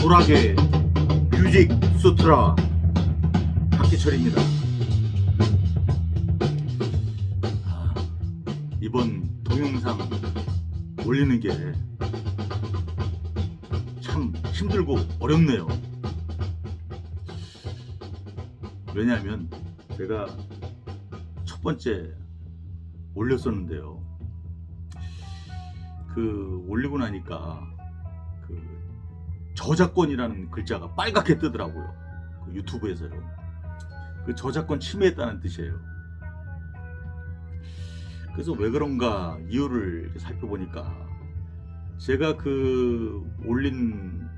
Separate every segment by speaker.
Speaker 1: 소라게 뮤직 수트라 박기철입니다. 이번 동영상 올리는 게 참 힘들고 어렵네요. 왜냐하면 제가 첫 번째 올렸었는데요. 올리고 나니까 저작권이라는 글자가 빨갛게 뜨더라고요. 유튜브에서요. 저작권 침해했다는 뜻이에요. 그래서 왜 그런가 이유를 이렇게 살펴보니까 제가 올린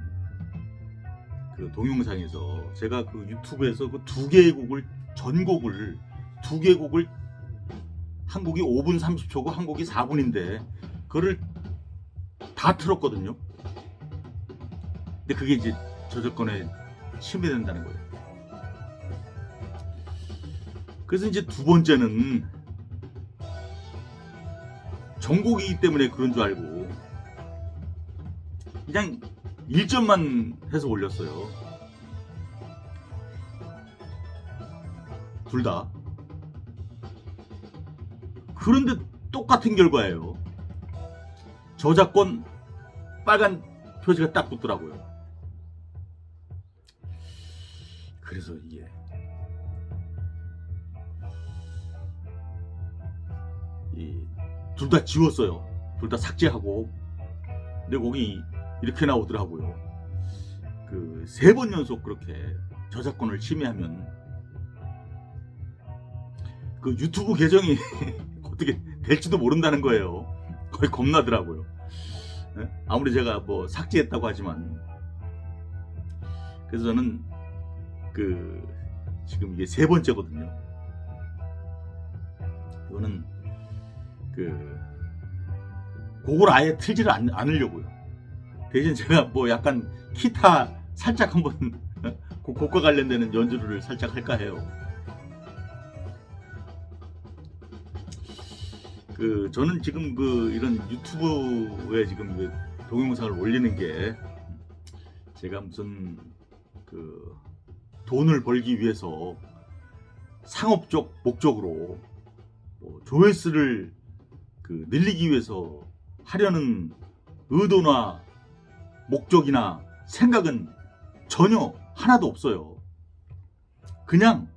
Speaker 1: 동영상에서 제가 유튜브에서 두 개의 곡을 전곡을 두 개의 곡을 한 곡이 5분 30초고 한 곡이 4분인데 그거를 다 틀었거든요. 근데 그게 이제 저작권에 침해된다는 거예요. 그래서 이제 두 번째는 전곡이기 때문에 그런 줄 알고 그냥 1점만 해서 올렸어요. 둘 다. 그런데 똑같은 결과예요. 저작권 빨간 표시가 딱 붙더라고요. 그래서 이게 둘 다 지웠어요. 둘 다 삭제하고. 근데 거기 이렇게 나오더라고요. 3번 연속 그렇게 저작권을 침해하면 유튜브 계정이 어떻게 될지도 모른다는 거예요. 거의 겁나더라고요. 아무리 제가 삭제했다고 하지만. 그래서 저는 지금 이게 3번째거든요. 이거는 곡을 아예 틀지를 않으려고요. 대신 제가 약간 기타 살짝 한번 곡과 관련되는 연주를 살짝 할까 해요. 저는 지금 이런 유튜브에 지금 동영상을 올리는 게 제가 무슨 돈을 벌기 위해서 상업적 목적으로 조회수를 늘리기 위해서 하려는 의도나 목적이나 생각은 전혀 하나도 없어요. 그냥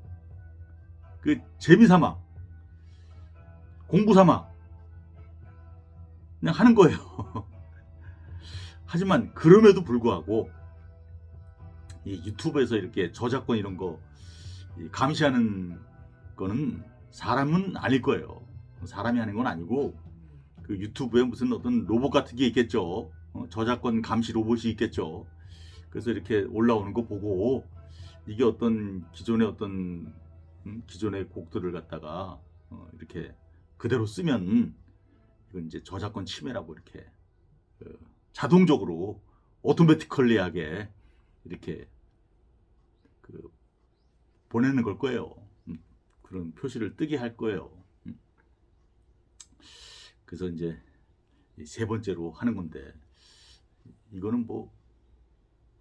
Speaker 1: 재미삼아 공부삼아 그냥 하는 거예요. 하지만 그럼에도 불구하고 이 유튜브에서 이렇게 저작권 이런 거 감시하는 거는 사람은 아닐 거예요. 사람이 하는 건 아니고 유튜브에 무슨 어떤 로봇 같은 게 있겠죠. 저작권 감시 로봇이 있겠죠. 그래서 이렇게 올라오는 거 보고 이게 어떤 기존의 기존의 곡들을 갖다가 이렇게 그대로 쓰면 이건 이제 저작권 침해라고 이렇게 자동적으로 오토매티컬리하게 이렇게 보내는 걸 거예요. 그런 표시를 뜨게 할 거예요. 그래서 이제 3번째로 하는 건데 이거는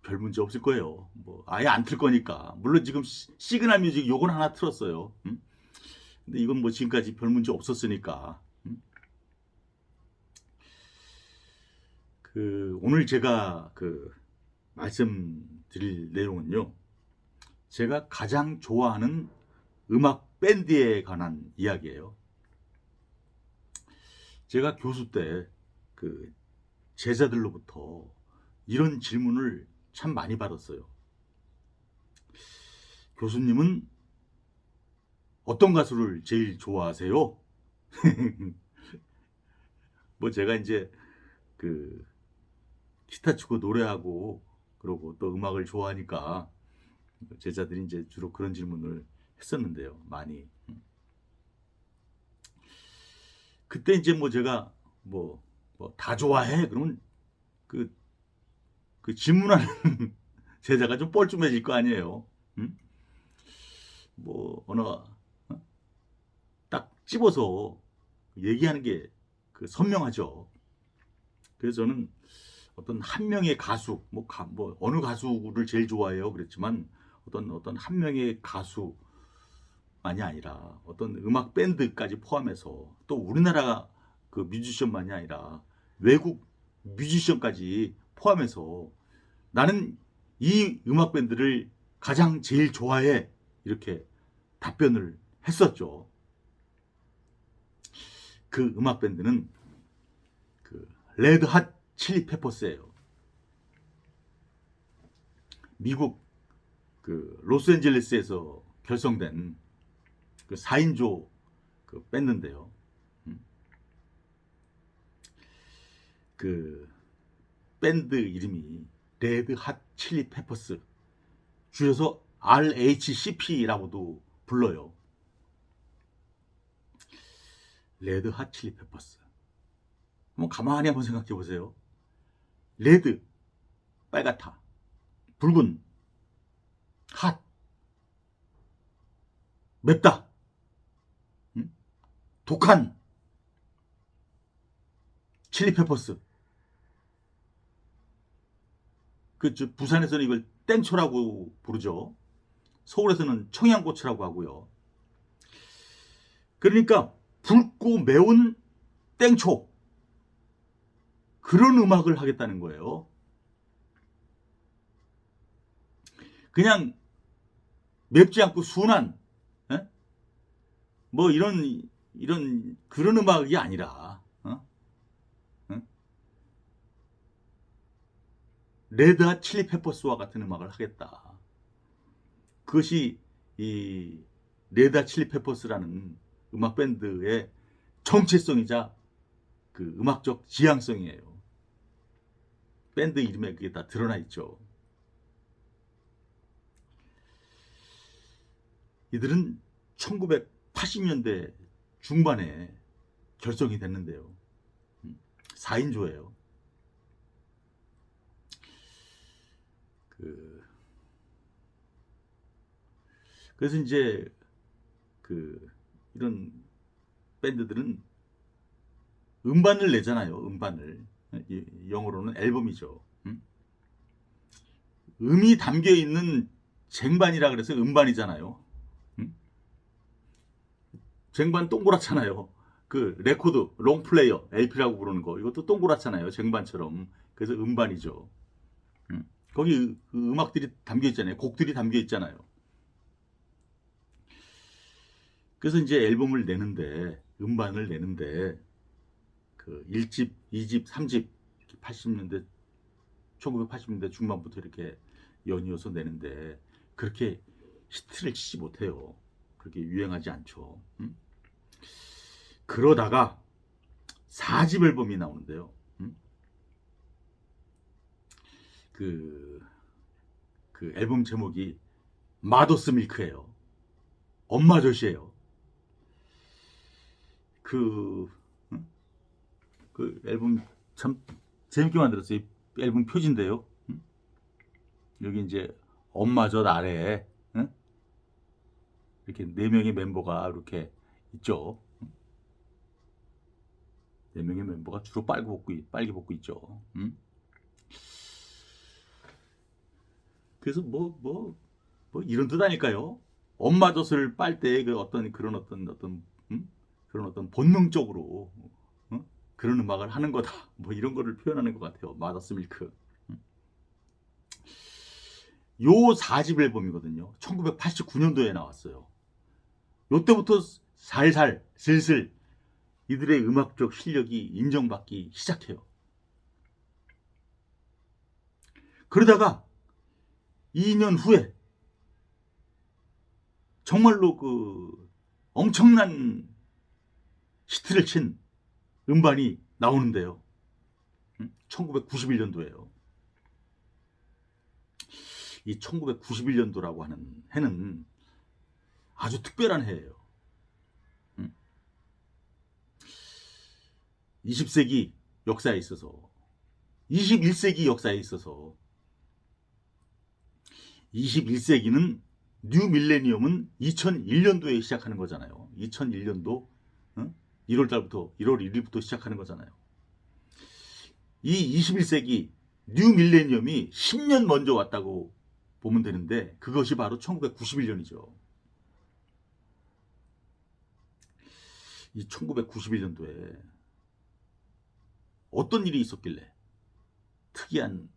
Speaker 1: 별 문제 없을 거예요. 아예 안 틀 거니까. 물론 지금 시그널 뮤직 요건 하나 틀었어요. 근데 이건 지금까지 별 문제 없었으니까. 오늘 제가 말씀드릴 내용은요. 제가 가장 좋아하는 음악 밴드에 관한 이야기예요. 제가 교수 때 제자들로부터 이런 질문을 참 많이 받았어요. 교수님은 어떤 가수를 제일 좋아하세요? 제가 이제 기타 치고 노래하고 그러고 또 음악을 좋아하니까 제자들이 이제 주로 그런 질문을 했었는데요. 많이. 그때 이제 제가 다 좋아해. 그러면 질문하는 제자가 좀 뻘쭘해질 거 아니에요. 어느 딱 집어서 얘기하는 게 선명하죠. 그래서 저는 어떤 한 명의 가수, 뭐 어느 가수를 제일 좋아해요 그랬지만 어떤 한 명의 가수만이 아니라 어떤 음악 밴드까지 포함해서 또 우리나라 그 뮤지션만이 아니라 외국 뮤지션까지 포함해서 나는 이 음악 밴드를 가장 제일 좋아해, 이렇게 답변을 했었죠. 그 음악 밴드는 그 레드 핫 칠리 페퍼스예요. 미국 그 로스앤젤레스에서 결성된 그 4인조 그 밴드인데요. 그 밴드 이름이 레드 핫 칠리 페퍼스, 줄여서 RHCP라고도 불러요. 레드 핫 칠리 페퍼스. 한번 가만히 한번 생각해 보세요. 레드, 빨갛다. 붉은, 핫, 맵다. 독한, 칠리 페퍼스. 부산에서는 이걸 땡초라고 부르죠. 서울에서는 청양고추라고 하고요. 그러니까 붉고 매운 땡초, 그런 음악을 하겠다는 거예요. 그냥 맵지 않고 순한, 뭐 이런 그런 음악이 아니라, 레드핫 칠리 페퍼스와 같은 음악을 하겠다. 그것이 이 레드핫 칠리 페퍼스라는 음악 밴드의 정체성이자 그 음악적 지향성이에요. 밴드 이름에 그게 다 드러나 있죠. 이들은 1980년대 중반에 결성이 됐는데요. 4인조예요. 그래서 이제 이런 밴드들은 음반을 내잖아요. 음반을. 영어로는 앨범이죠. 음이 담겨 있는 쟁반이라 그래서 음반이잖아요. 쟁반 동그랗잖아요. 그 레코드, 롱플레이어, LP라고 부르는 거, 이것도 동그랗잖아요. 쟁반처럼. 그래서 음반이죠. 거기 음악들이 담겨 있잖아요. 곡들이 담겨 있잖아요. 그래서 이제 앨범을 내는데, 음반을 내는데, 그 1집, 2집, 3집, 80년대, 1980년대 중반부터 이렇게 연이어서 내는데, 그렇게 히트를 치지 못해요. 그렇게 유행하지 않죠. 그러다가 4집 앨범이 나오는데요. 그 앨범 제목이 마더스 밀크예요. 엄마 젖이에요. 그 앨범 참 재밌게 만들었어요. 이 앨범 표지인데요. 여기 이제 엄마 젖 아래에 이렇게 4명의 멤버가 이렇게 있죠. 4명의 멤버가 주로 빨개 벗고 있죠. 그래서 뭐 이런 뜻 아닐까요? 엄마 젖을 빨 때 그런 어떤 본능적으로 그런 음악을 하는 거다. 뭐 이런 거를 표현하는 것 같아요. 마더스 밀크. 요 4집 앨범이거든요. 1989년도에 나왔어요. 요때부터 살살 슬슬 이들의 음악적 실력이 인정받기 시작해요. 그러다가 2년 후에 정말로 엄청난 히트를 친 음반이 나오는데요. 1991년도에요. 이 1991년도라고 하는 해는 아주 특별한 해예요. 20세기 역사에 있어서, 21세기 역사에 있어서 21세기는 뉴 밀레니엄은 2001년도에 시작하는 거잖아요. 2001년도 1월 1일부터 시작하는 거잖아요. 이 21세기 뉴 밀레니엄이 10년 먼저 왔다고 보면 되는데 그것이 바로 1991년이죠. 이 1991년도에 어떤 일이 있었길래 특이한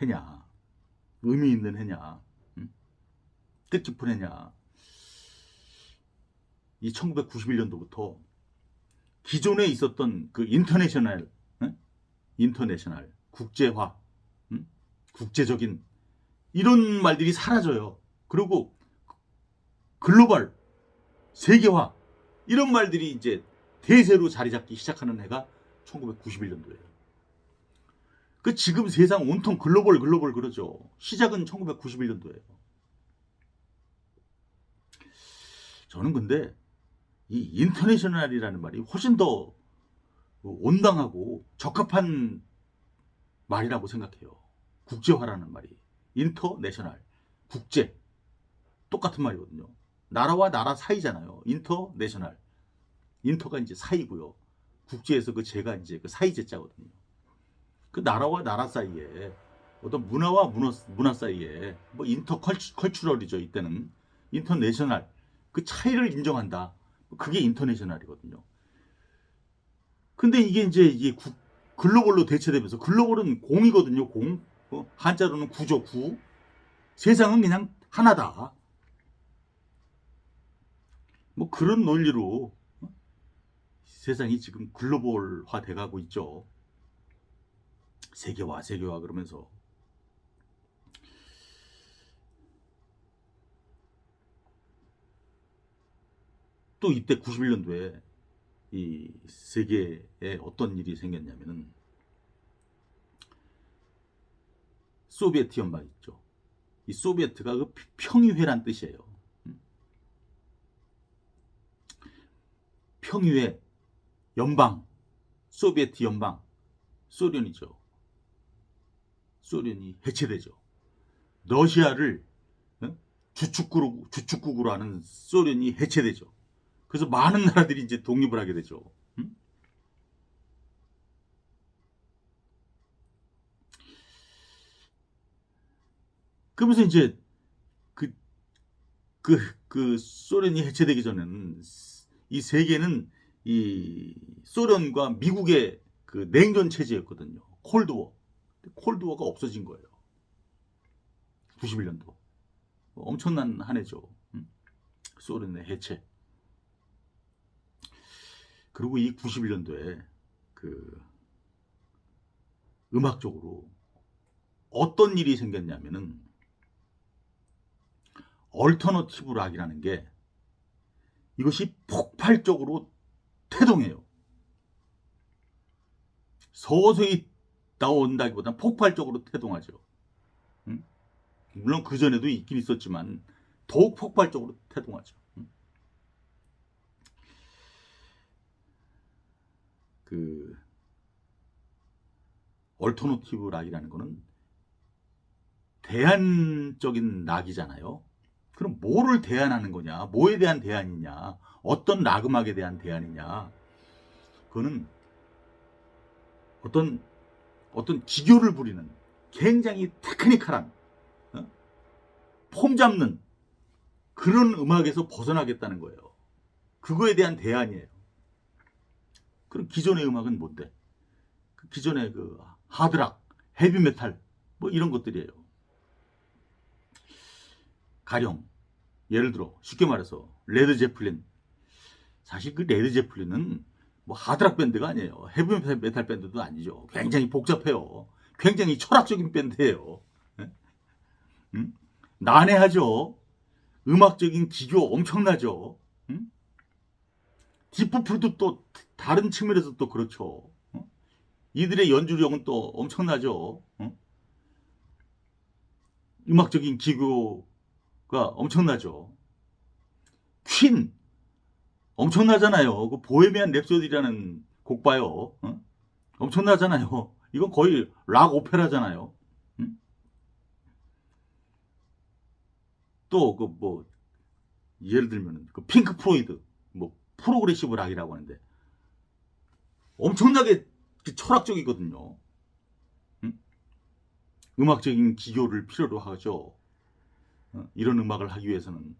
Speaker 1: 해냐, 의미 있는 해냐, 뜻깊은 해냐. 이 1991년도부터 기존에 있었던 그 인터내셔널, 국제화, 국제적인 이런 말들이 사라져요. 그리고 글로벌, 세계화 이런 말들이 이제 대세로 자리 잡기 시작하는 해가 1991년도예요. 그 지금 세상 온통 글로벌 그러죠. 시작은 1991년도예요. 저는 근데 이 인터내셔널이라는 말이 훨씬 더 온당하고 적합한 말이라고 생각해요. 국제화라는 말이. 인터내셔널, 국제. 똑같은 말이거든요. 나라와 나라 사이잖아요. 인터내셔널. 인터가 이제 사이고요. 국제에서 그 제가 이제 그 사이제자거든요. 그 나라와 나라 사이에 어떤 문화와 문화 사이에 뭐 인터컬처럴이죠. 이때는 인터내셔널 그 차이를 인정한다. 그게 인터내셔널이거든요. 근데 이게 글로벌로 대체되면서 글로벌은 공이거든요. 공. 한자로는 구죠. 구. 세상은 그냥 하나다. 뭐 그런 논리로 세상이 지금 글로벌화 돼가고 있죠. 세계화 그러면서. 또 이때 91년도에 이 세계에 어떤 일이 생겼냐면은 소비에트 연방 있죠. 이 소비에트가 그 평유회란 뜻이에요. 평유회, 연방, 소비에트 연방, 소련이죠. 소련이 해체되죠. 러시아를 주축국으로 하는 소련이 해체되죠. 그래서 많은 나라들이 이제 독립을 하게 되죠. 그러면서 이제 그 소련이 해체되기 전에는 이 세계는 이 소련과 미국의 그 냉전 체제였거든요. 콜드워. 콜드워가 없어진 거예요. 91년도. 엄청난 한 해죠. 소련의 해체. 그리고 이 91년도에 그 음악적으로 어떤 일이 생겼냐면은 얼터너티브 락이라는 게 이것이 폭발적으로 태동해요. 서서히 나온다기보다는 폭발적으로 태동하죠. 물론 그전에도 있긴 있었지만 더욱 폭발적으로 태동하죠. 그 얼터너티브 락이라는 거는 대안적인 락이잖아요. 그럼 뭐를 대안하는 거냐? 뭐에 대한 대안이냐? 어떤 락 음악에 대한 대안이냐? 그거는 어떤 기교를 부리는 굉장히 테크니컬한 폼 잡는 그런 음악에서 벗어나겠다는 거예요. 그거에 대한 대안이에요. 그럼 기존의 음악은 뭔데? 기존의 그 하드락, 헤비메탈 뭐 이런 것들이에요. 가령 예를 들어 쉽게 말해서 레드 제플린. 사실 그 레드 제플린은 뭐 하드락 밴드가 아니에요. 헤비메탈 밴드도 아니죠. 굉장히 복잡해요. 굉장히 철학적인 밴드예요. 난해하죠. 음악적인 기교 엄청나죠. 딥퍼플도 또 다른 측면에서 또 그렇죠. 이들의 연주력은 또 엄청나죠. 음악적인 기교가 엄청나죠. 퀸 엄청나잖아요. 그 보헤미안 랩소디라는 곡 봐요. 엄청나잖아요. 이건 거의 락 오페라잖아요. 또 그 뭐 예를 들면 그 핑크 플로이드 뭐 프로그레시브 락이라고 하는데 엄청나게 철학적이거든요. 음악적인 기교를 필요로 하죠. 이런 음악을 하기 위해서는.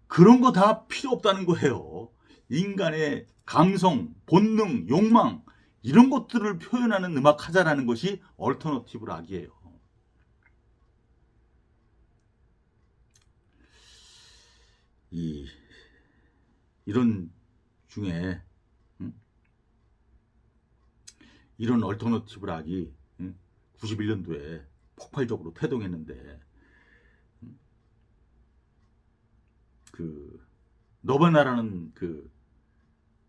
Speaker 1: 그런 거 다 필요 없다는 거예요. 인간의 감성, 본능, 욕망 이런 것들을 표현하는 음악 하자라는 것이 얼터너티브 락이에요. 이런 중에 이런 얼터너티브 락이 91년도에 폭발적으로 태동했는데 그 너바나라는 그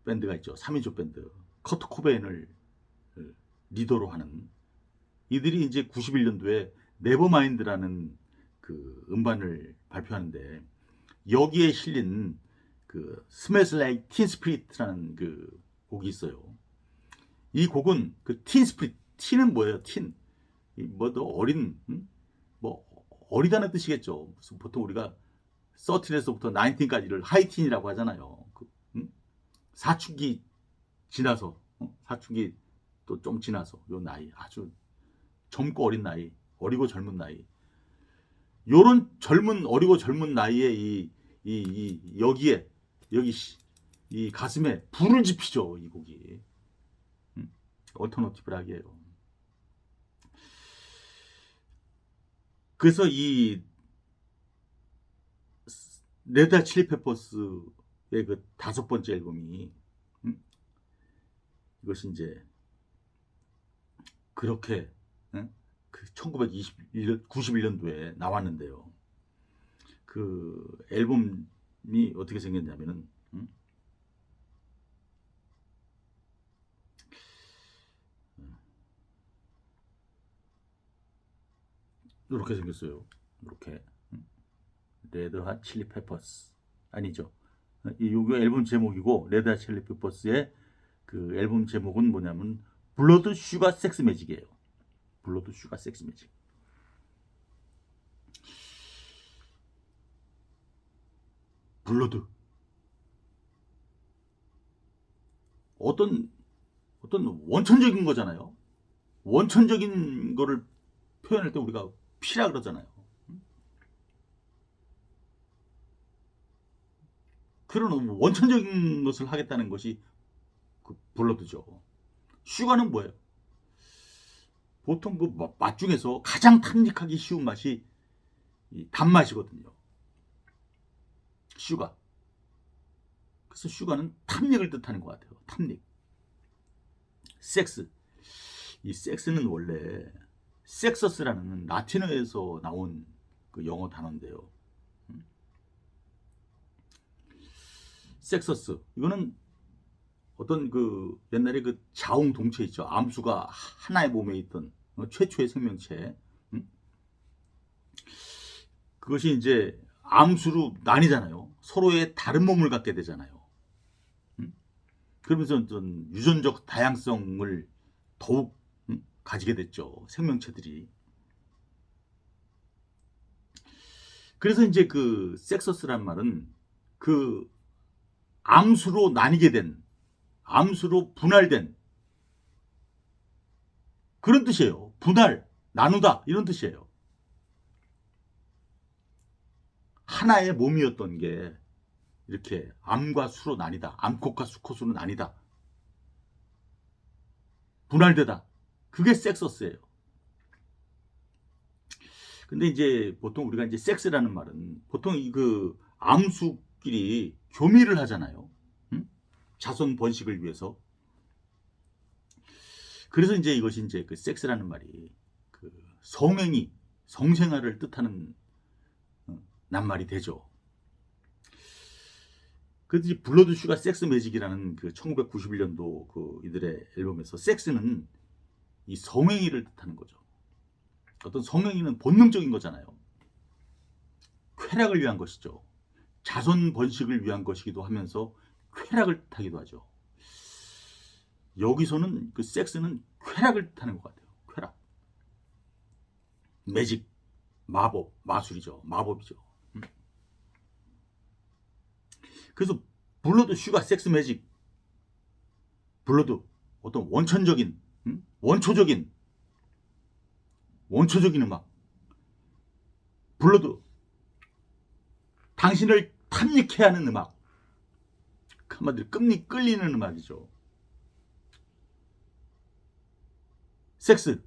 Speaker 1: 밴드가 있죠. 3인조 밴드. 커트 코베인을 리더로 하는 이들이 이제 91년도에 네버마인드라는 그 음반을 발표하는데 여기에 실린 그 Smells Like Teen Spirit라는 그 곡이 있어요. 이 곡은 그 틴 스피릿, 틴은 뭐예요? 틴. 뭐더 어린, 뭐 어리다는 뜻이겠죠. 무슨 보통 우리가 13에서부터 19까지를 하이틴이라고 하잖아요. 사춘기 지나서, 사춘기 또 좀 지나서 요 나이, 아주 젊고 어린 나이, 어리고 젊은 나이. 요런 젊은 어리고 젊은 나이에 여기에 여기 이 가슴에 불을 지피죠. 이 곡이. 얼터너티브 락이에요. 그래서 이 레드 칠리 페퍼스의 그 5번째 앨범이 이것이 이제 그렇게 그 1991년도에 나왔는데요. 그 앨범이 어떻게 생겼냐면은 이렇게 생겼어요. 이렇게 레드 핫 칠리 페퍼스 아니죠. 이거 앨범 제목이고 레드 핫 칠리 페퍼스의 그 앨범 제목은 뭐냐면 블러드 슈가 섹스 매직이에요. 블러드 슈가 섹스 매직. 블러드 어떤 원천적인 거잖아요. 원천적인 거를 표현할 때 우리가 피라 그러잖아요. 그런 원천적인 것을 하겠다는 것이 그 블러드죠. 슈가는 뭐예요? 보통 그 맛 중에서 가장 탐닉하기 쉬운 맛이 단맛이거든요. 슈가. 그래서 슈가는 탐닉을 뜻하는 것 같아요. 탐닉. 섹스. 이 섹스는 원래 섹서스라는 라틴어에서 나온 그 영어 단어인데요. 섹서스. 이거는 어떤 그 옛날에 그 자웅동체 있죠. 암수가 하나의 몸에 있던 최초의 생명체. 그것이 이제 암수로 나뉘잖아요. 서로의 다른 몸을 갖게 되잖아요. 그러면서 어떤 유전적 다양성을 더욱 가지게 됐죠. 생명체들이. 그래서 이제 그 섹서스란 말은 그 암수로 나뉘게 된, 암수로 분할된 그런 뜻이에요. 분할, 나누다 이런 뜻이에요. 하나의 몸이었던 게 이렇게 암과 수로 나뉘다, 암컷과 수컷으로 나뉘다, 분할되다. 그게 섹서스예요. 근데 이제 보통 우리가 이제 섹스라는 말은 보통 그 암수끼리 교미를 하잖아요. 자손 번식을 위해서. 그래서 이제 이것이 이제 그 섹스라는 말이 그 성행위, 성생활을 뜻하는 낱말이 되죠. 그래서 이 블러드 슈가 섹스 매직이라는 그 1991년도 그 이들의 앨범에서 섹스는 이 성행위를 뜻하는 거죠. 어떤 성행위는 본능적인 거잖아요. 쾌락을 위한 것이죠. 자손 번식을 위한 것이기도 하면서 쾌락을 뜻하기도 하죠. 여기서는 그 섹스는 쾌락을 뜻하는 것 같아요. 쾌락. 매직, 마법, 마술이죠. 마법이죠. 그래서 블러드 슈가 섹스 매직, 블러드 어떤 원천적인, 원초적인 원초적인 음악, 불러도 당신을 탐닉해 하는 음악, 한마디로 끌리는 음악이죠. 섹스,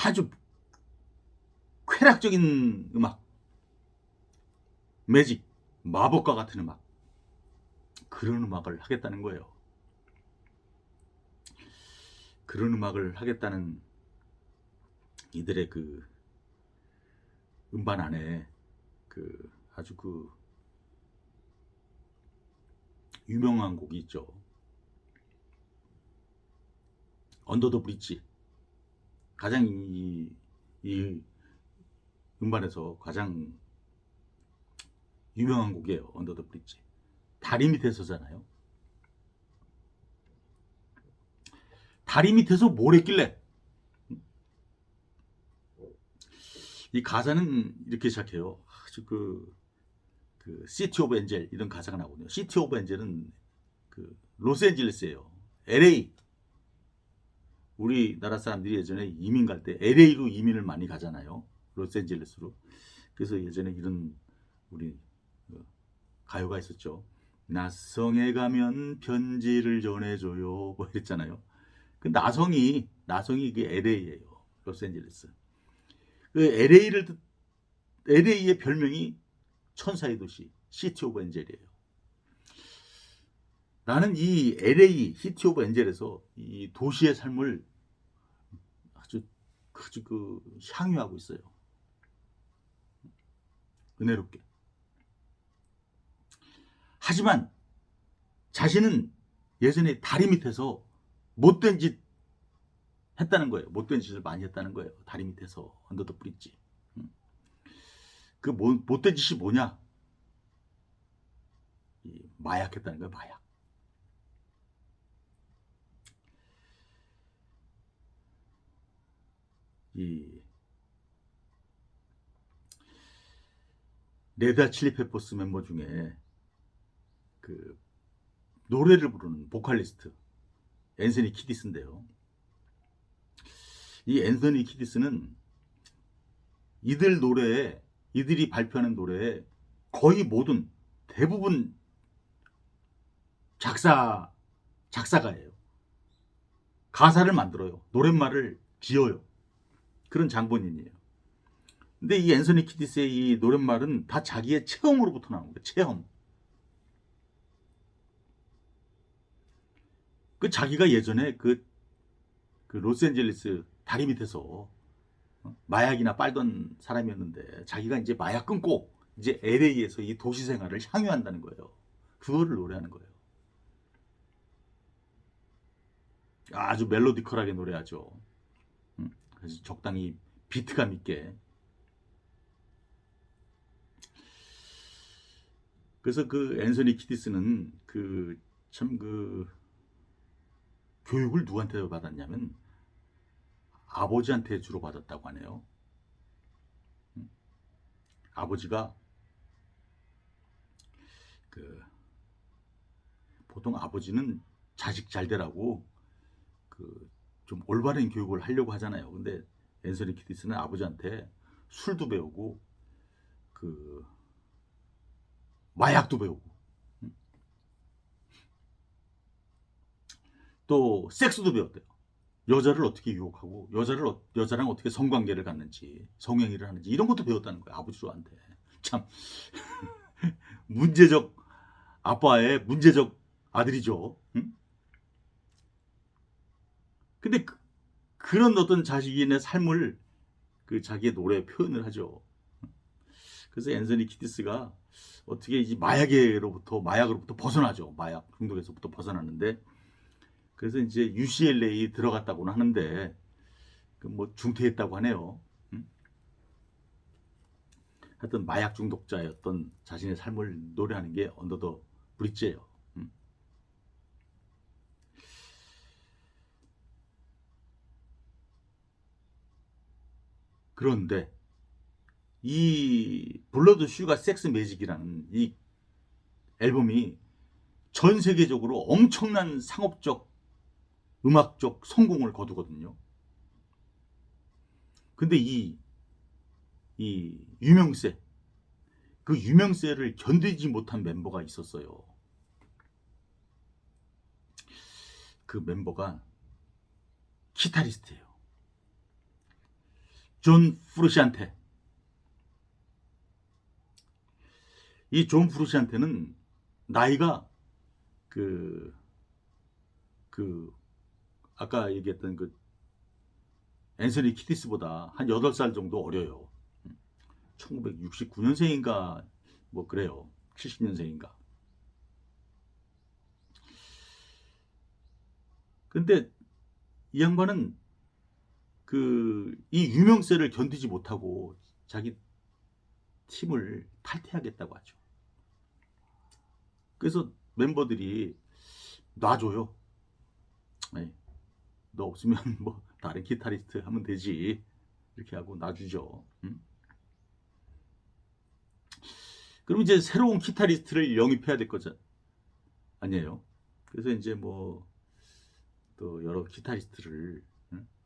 Speaker 1: 아주 쾌락적인 음악, 매직, 마법과 같은 음악, 그런 음악을 하겠다는 거예요. 그런 음악을 하겠다는 이들의 그 음반 안에 그 아주 그 유명한 곡이 있죠. 언더 더 브릿지. 가장 이 음반에서 가장 유명한 곡이에요. 언더 더 브릿지. 다리 밑에서잖아요. 다리 밑에서 뭘 했길래? 이 가사는 이렇게 시작해요. 아주 그 시티 오브 엔젤 이런 가사가 나오거든요. 시티 오브 엔젤은 그 로스앤젤레스예요. LA. 우리나라 사람들이 예전에 이민 갈 때 LA로 이민을 많이 가잖아요. 로스앤젤레스로. 그래서 예전에 이런 우리 가요가 있었죠. 나성에 가면 편지를 전해줘요. 뭐 이랬잖아요. 그 나성이 그 LA예요. 로스앤젤레스. 그 LA의 별명이 천사의 도시, 시티 오브 엔젤이에요. 나는 이 LA, 시티 오브 엔젤에서 이 도시의 삶을 아주 그 향유하고 있어요. 은혜롭게. 하지만 자신은 예전에 다리 밑에서 못된 짓 했다는 거예요. 못된 짓을 많이 했다는 거예요. 다리 밑에서 언더 더 브릿지. 그 못된 짓이 뭐냐? 마약했다는 거예요. 마약. 이 레드 칠리 페퍼스 멤버 중에 그 노래를 부르는 보컬리스트 앤서니 키디스인데요. 이 앤서니 키디스는 이들이 발표하는 노래에 거의 모든 대부분 작사가예요. 가사를 만들어요. 노랫말을 지어요. 그런 장본인이에요. 근데 이 앤서니 키디스의 이 노랫말은 다 자기의 체험으로부터 나온 거예요. 체험. 그 자기가 예전에 그 로스앤젤레스 다리 밑에서 마약이나 빨던 사람이었는데 자기가 이제 마약 끊고 이제 LA에서 이 도시 생활을 향유한다는 거예요. 그거를 노래하는 거예요. 아주 멜로디컬하게 노래하죠. 그래서 적당히 비트감 있게. 그래서 그 앤서니 키디스는 참 교육을 누구한테 받았냐면 아버지한테 주로 받았다고 하네요. 아버지가 보통 아버지는 자식 잘 되라고 좀 올바른 교육을 하려고 하잖아요. 근데 앤서니 키디스는 아버지한테 술도 배우고 마약도 배우고 또 섹스도 배웠대요. 여자를 어떻게 유혹하고 여자랑 어떻게 성관계를 갖는지, 성행위를 하는지 이런 것도 배웠다는 거예요. 아버지한테. 참 문제적 아빠의 문제적 아들이죠. 응? 근데 그런 어떤 자식인의 삶을 자기의 노래에 표현을 하죠. 그래서 앤서니 키디스가 어떻게 이 마약으로부터 벗어나죠. 마약 중독에서부터 벗어나는데 그래서 이제 UCLA 들어갔다고는 하는데 뭐 중퇴했다고 하네요. 하여튼 마약 중독자였던 자신의 삶을 노래하는 게 언더 더 브릿지예요. 그런데 이 블러드 슈가 섹스 매직이라는 이 앨범이 전 세계적으로 엄청난 상업적 음악적 성공을 거두거든요. 근데 이 유명세, 그 유명세를 견디지 못한 멤버가 있었어요. 그 멤버가 기타리스트예요. 존 프루시안테. 이 존 프루시안테는 나이가 그 아까 얘기했던 그 앤서니 키디스보다 한 8살 정도 어려요. 1969년생인가 뭐 그래요. 70년생인가. 근데 이 양반은 이 유명세를 견디지 못하고 자기 팀을 탈퇴하겠다고 하죠. 그래서 멤버들이 놔줘요. 네, 너 없으면 뭐 다른 기타리스트 하면 되지. 이렇게 하고 놔주죠. 그럼 이제 새로운 기타리스트를 영입해야 될 거죠. 아니에요. 그래서 이제 뭐 또 여러 기타리스트를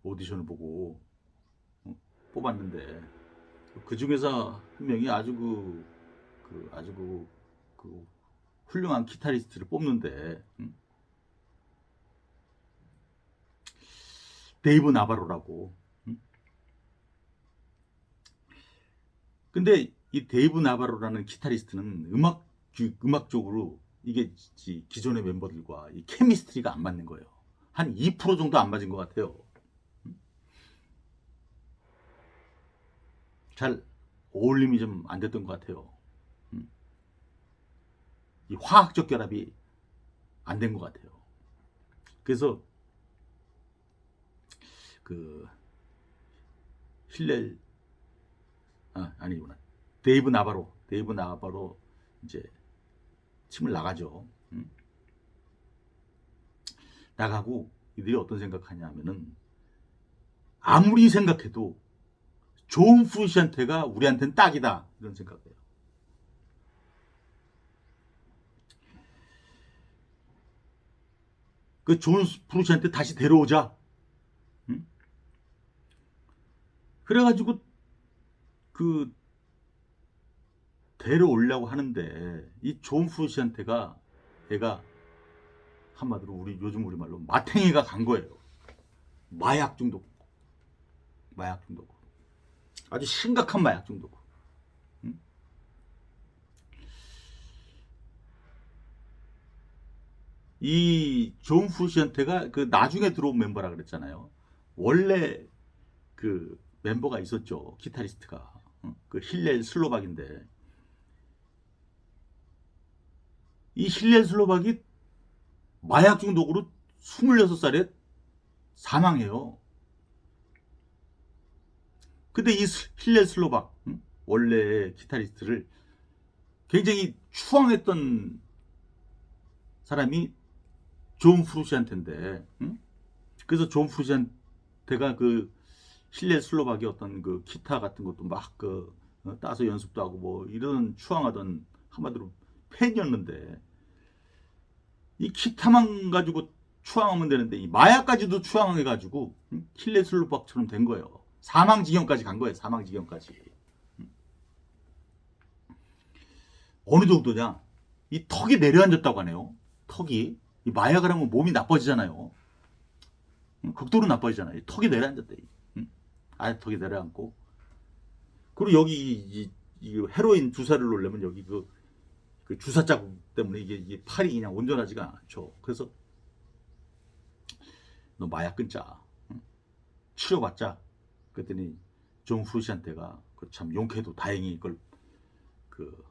Speaker 1: 오디션을 보고 뽑았는데 그 중에서 한 명이 아주 그 훌륭한 기타리스트를 뽑는데 데이브 나바로라고. 근데 이 데이브 나바로라는 기타리스트는 음악적으로 이게 기존의 멤버들과 이 케미스트리가 안 맞는 거예요. 한 2% 정도 안 맞은 것 같아요. 잘 어울림이 좀 안 됐던 것 같아요. 이 화학적 결합이 안 된 것 같아요. 그래서 그 힐렐 아니구나. 데이브 나바로 이제 팀을 나가죠. 나가고 이들이 어떤 생각하냐면은 아무리 생각해도 존 프루시안테가 우리한테는 딱이다 이런 생각이에요. 그 존 프루시안테 다시 데려오자. 그래가지고 그 데려오려고 하는데 이 존 프루시안테가 얘가 한마디로 요즘 우리말로 마탱이가 간 거예요. 마약 중독. 아주 심각한 마약 중독. 이 존 프루시안테가 그 나중에 들어온 멤버라 그랬잖아요. 원래 그 멤버가 있었죠. 기타리스트가. 그 힐렐 슬로박인데 이 힐렐 슬로박이 마약 중독으로 26살에 사망해요. 근데 이 힐렐 슬로박 원래 기타리스트를 굉장히 추앙했던 사람이 존 프루시안테인데 그래서 존 프루시안테가 그 힐렐 슬로박이 어떤 그 기타 같은 것도 막 따서 연습도 하고 뭐 이런 추앙하던 한마디로 팬이었는데 이 기타만 가지고 추앙하면 되는데 이 마약까지도 추앙해가지고 힐렐 슬로박처럼 된 거예요. 사망지경까지 간 거예요. 사망지경까지. 어느 정도냐? 이 턱이 내려앉았다고 하네요. 턱이. 이 마약을 하면 몸이 나빠지잖아요. 극도로 나빠지잖아요. 턱이 내려앉았대. 아래 턱이 내려앉고. 그리고 여기 이 헤로인 주사를 놓으려면 여기 그 주사 자국 때문에 이게 팔이 그냥 온전하지가 않죠. 그래서 너 마약 끊자. 치료받자. 그랬더니 존 프루시안테가 참 용케도 다행히 이걸 그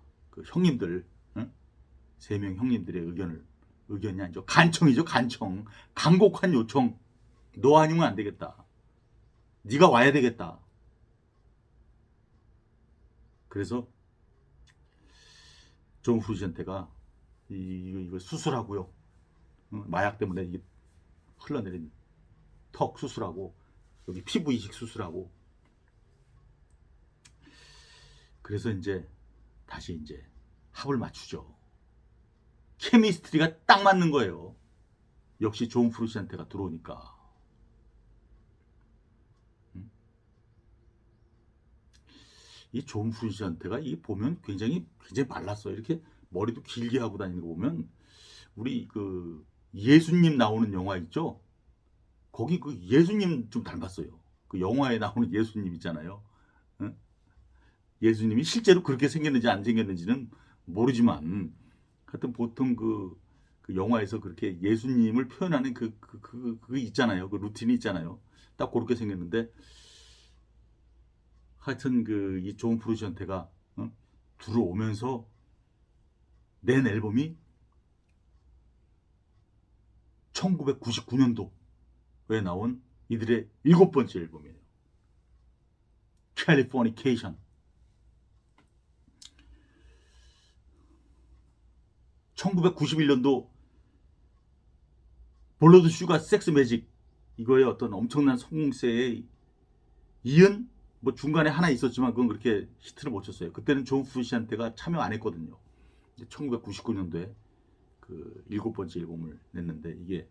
Speaker 1: 형님들 3명 형님들의 의견이 아니죠. 간청이죠. 간청. 간곡한 요청. 너 아니면 안 되겠다. 네가 와야 되겠다. 그래서 존 프루시안테가 이거 수술하고요. 마약 때문에 이게 흘러내린 턱 수술하고 여기 피부 이식 수술하고 그래서 이제 다시 이제 합을 맞추죠. 케미스트리가 딱 맞는 거예요. 역시 존 프루시안테가 들어오니까. 이 존 프루시한테가 이 보면 굉장히 말랐어요. 이렇게 머리도 길게 하고 다니는 거 보면 우리 그 예수님 나오는 영화 있죠? 거기 그 예수님 좀 닮았어요. 그 영화에 나오는 예수님 있잖아요. 응? 예수님이 실제로 그렇게 생겼는지 안 생겼는지는 모르지만 하여튼 보통 그 영화에서 그렇게 예수님을 표현하는 그 있잖아요. 그 루틴이 있잖아요. 딱 그렇게 생겼는데 하여튼 그 이 존 프루시한테가 들어오면서 낸 앨범이 1999년도에 나온 이들의 7번째 앨범이에요. 캘리포니케이션. 1991년도 볼러드 슈가 섹스 매직 이거의 어떤 엄청난 성공세에 이은 뭐 중간에 하나 있었지만 그건 그렇게 히트를 못 쳤어요. 그때는 존 프루시한테가 참여 안 했거든요. 1999년도에 그 7번째 앨범을 냈는데 이게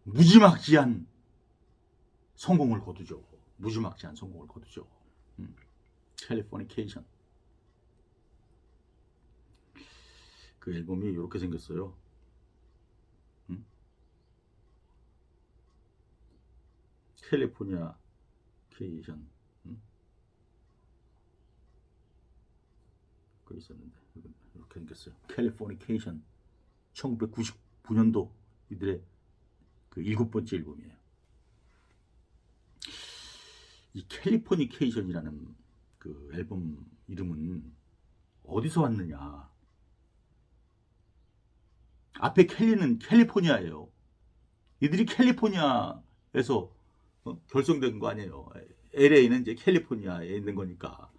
Speaker 1: 무지막지한 성공을 거두죠. 무지막지한 성공을 거두죠. 캘리포니케이션. 그 앨범이 이렇게 생겼어요. 캘리포니아 케이션. 그 있었는데 이렇게 생겼어요. 캘리포니케이션. 1999년도 이들의 그 7번째 앨범이에요. 이 캘리포니케이션이라는 그 앨범 이름은 어디서 왔느냐? 앞에 캘리는 캘리포니아예요. 이들이 캘리포니아에서 결성된 거 아니에요. LA는 이제 캘리포니아에 있는 거니까.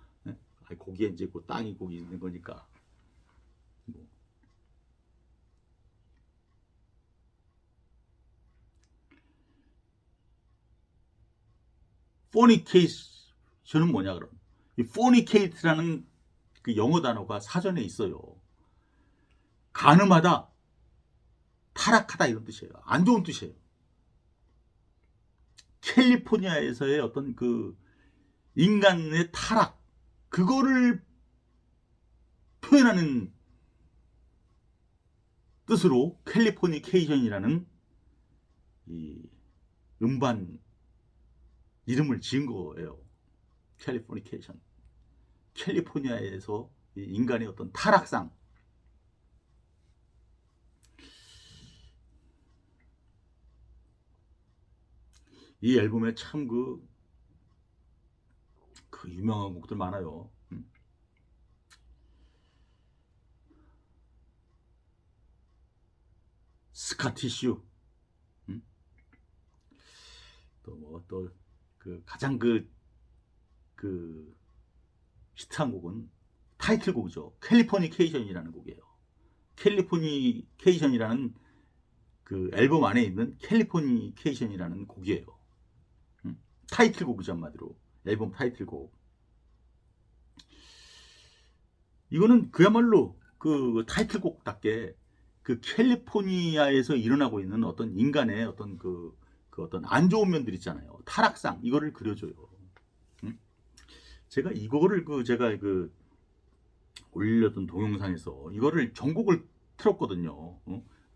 Speaker 1: 거기에 이제 그 땅이 거기 있는 거니까. 뭐. 포니케이션은 뭐냐 그럼? 이 포니케이트라는 그 영어 단어가 사전에 있어요. 간음하다, 타락하다 이런 뜻이에요. 안 좋은 뜻이에요. 캘리포니아에서의 어떤 그 인간의 타락 그거를 표현하는 뜻으로 캘리포니케이션이라는 이 음반 이름을 지은 거예요. 캘리포니케이션. 캘리포니아에서 이 인간의 어떤 타락상. 이 앨범에 참 그 유명한 곡들 많아요. 스카티슈. 또 뭐 또 그 가장 그 히트한 곡은 타이틀곡이죠. 캘리포니케이션이라는 곡이에요. 캘리포니케이션이라는 그 앨범 안에 있는 캘리포니케이션이라는 곡이에요. 타이틀곡이죠, 한마디로. 앨범 타이틀곡. 이거는 그야말로 그 타이틀곡답게 그 캘리포니아에서 일어나고 있는 어떤 인간의 어떤 그 어떤 안 좋은 면들 있잖아요. 타락상 이거를 그려줘요. 제가 이거를 제가 올렸던 동영상에서 이거를 전곡을 틀었거든요.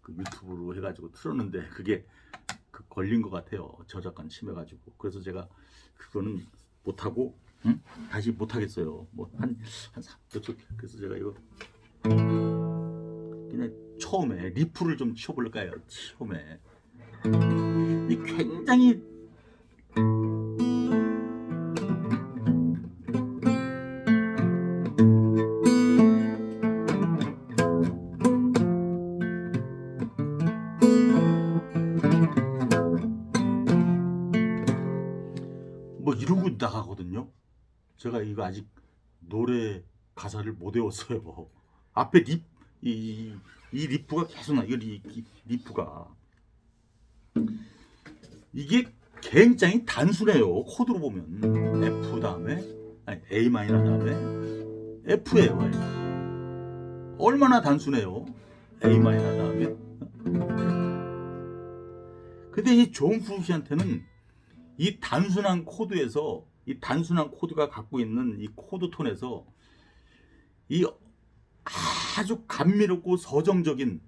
Speaker 1: 그 유튜브로 해가지고 틀었는데 그게 걸린 것 같아요. 저작권 침해가지고. 그래서 제가 그거는 못하고 다시 못하겠어요. 뭐 그래서 제가 이거 그냥 처음에 리프를 좀 치워볼까요? 처음에 이 굉장히 뭐 이러고 나가거든요. 제가 이거 아직 노래 가사를 못 외웠어요. 앞에 이 리프가 계속 나. 이거 리프가 이게 굉장히 단순해요. 코드로 보면 F 다음에 아니 A 마이너 다음에 F예요. 얼마나 단순해요. A 마이너 다음에. 근데 이 존 프루시한테는 이 단순한 코드에서 이 단순한 코드가 갖고 있는 이 코드 톤에서 이 아주 감미롭고 서정적인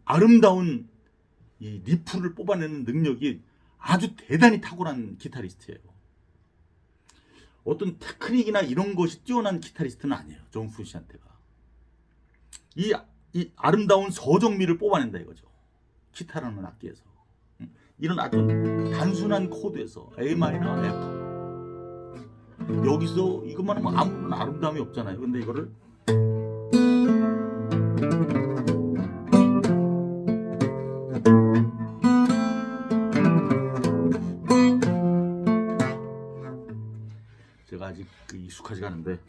Speaker 1: 아름다운 이 리프를 뽑아내는 능력이 아주 대단히 탁월한 기타리스트예요. 어떤 테크닉이나 이런 것이 뛰어난 기타리스트는 아니에요. 존 프루시안테가. 이 아름다운 서정미를 뽑아낸다 이거죠. 기타라는 악기에서. 이런 아주 단순한 코드에서 A 마이너 F. 여기서 이것만 하면 아무런 아름다움이 없잖아요. 근데 이거를 제가 아직 익숙하지가 않은데